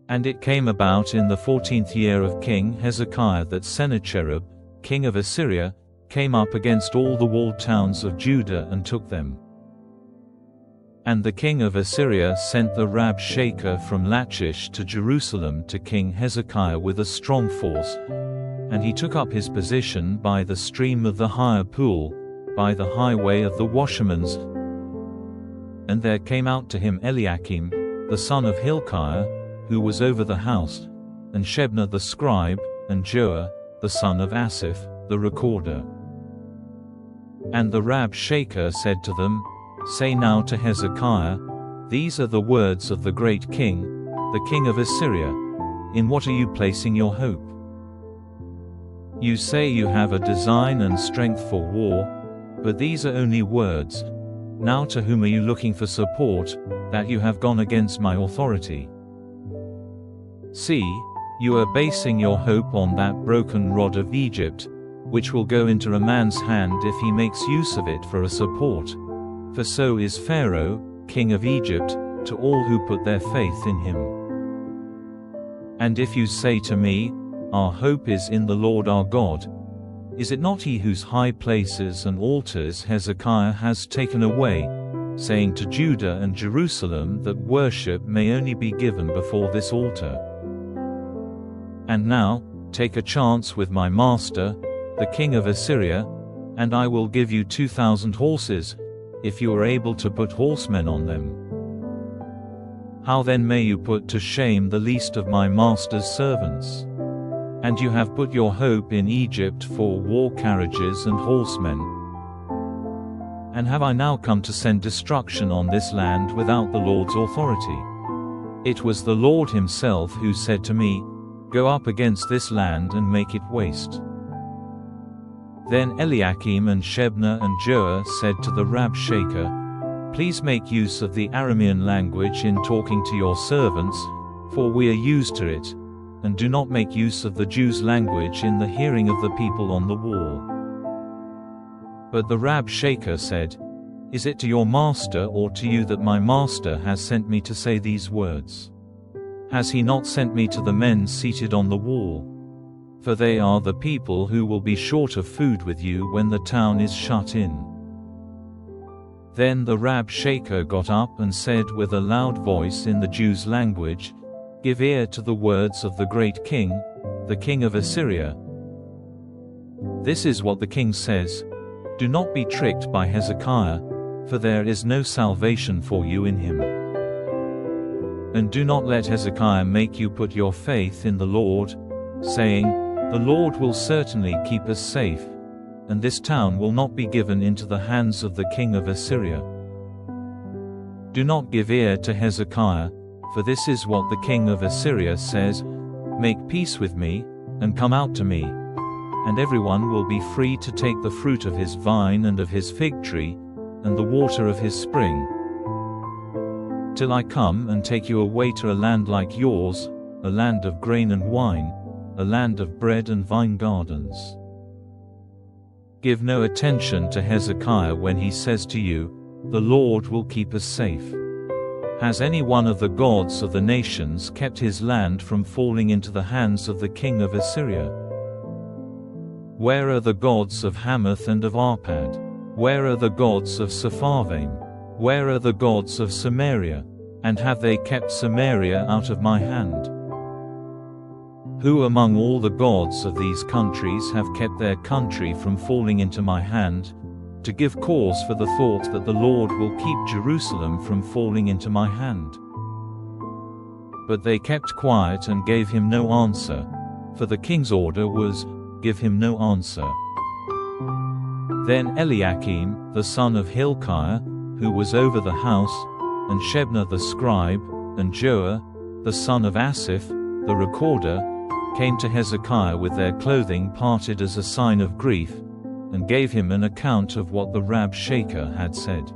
And it came about in the 14th year of King Hezekiah that Sennacherib, king of Assyria, came up against all the walled towns of Judah and took them. And the king of Assyria sent the Rabshakeh from Lachish to Jerusalem to King Hezekiah with a strong force, and he took up his position by the stream of the higher pool, by the highway of the washermen's. And there came out to him Eliakim, the son of Hilkiah, who was over the house, and Shebna the scribe, and Joah, the son of Asaph, the recorder. And the Rabshakeh said to them, Say now to Hezekiah, These are the words of the great king, the king of Assyria. In what are you placing your hope? You say you have a design and strength for war, but these are only words. Now to whom are you looking for support, that you have gone against my authority? See, you are basing your hope on that broken rod of Egypt, which will go into a man's hand if he makes use of it for a support. For so is Pharaoh, king of Egypt, to all who put their faith in him. And if you say to me, Our hope is in the Lord our God, is it not he whose high places and altars Hezekiah has taken away, saying to Judah and Jerusalem that worship may only be given before this altar? And now, take a chance with my master, the king of Assyria, and I will give you 2,000 horses, if you are able to put horsemen on them. How then may you put to shame the least of my master's servants? And you have put your hope in Egypt for war carriages and horsemen. And have I now come to send destruction on this land without the Lord's authority? It was the Lord himself who said to me, Go up against this land and make it waste. Then Eliakim and Shebna and Joah said to the Rabshakeh, Please make use of the Aramean language in talking to your servants, for we are used to it, and do not make use of the Jews' language in the hearing of the people on the wall. But the Rabshakeh said, Is it to your master or to you that my master has sent me to say these words? Has he not sent me to the men seated on the wall? For they are the people who will be short of food with you when the town is shut in. Then the Rabshakeh got up and said with a loud voice in the Jews' language, Give ear to the words of the great king, the king of Assyria. This is what the king says, Do not be tricked by Hezekiah, for there is no salvation for you in him. And do not let Hezekiah make you put your faith in the Lord, saying, The Lord will certainly keep us safe, and this town will not be given into the hands of the king of Assyria. Do not give ear to Hezekiah, for this is what the king of Assyria says, Make peace with me, and come out to me, and everyone will be free to take the fruit of his vine and of his fig tree, and the water of his spring, till I come and take you away to a land like yours, a land of grain and wine, a land of bread and vine gardens. Give no attention to Hezekiah when he says to you, The Lord will keep us safe. Has any one of the gods of the nations kept his land from falling into the hands of the king of Assyria? Where are the gods of Hamath and of Arpad? Where are the gods of Sepharvaim? Where are the gods of Samaria? And have they kept Samaria out of my hand? Who among all the gods of these countries have kept their country from falling into my hand, to give cause for the thought that the Lord will keep Jerusalem from falling into my hand? But they kept quiet and gave him no answer, for the king's order was, Give him no answer. Then Eliakim, the son of Hilkiah, who was over the house, and Shebna the scribe, and Joah, the son of Asaph, the recorder, came to Hezekiah with their clothing parted as a sign of grief, and gave him an account of what the Rabshakeh had said.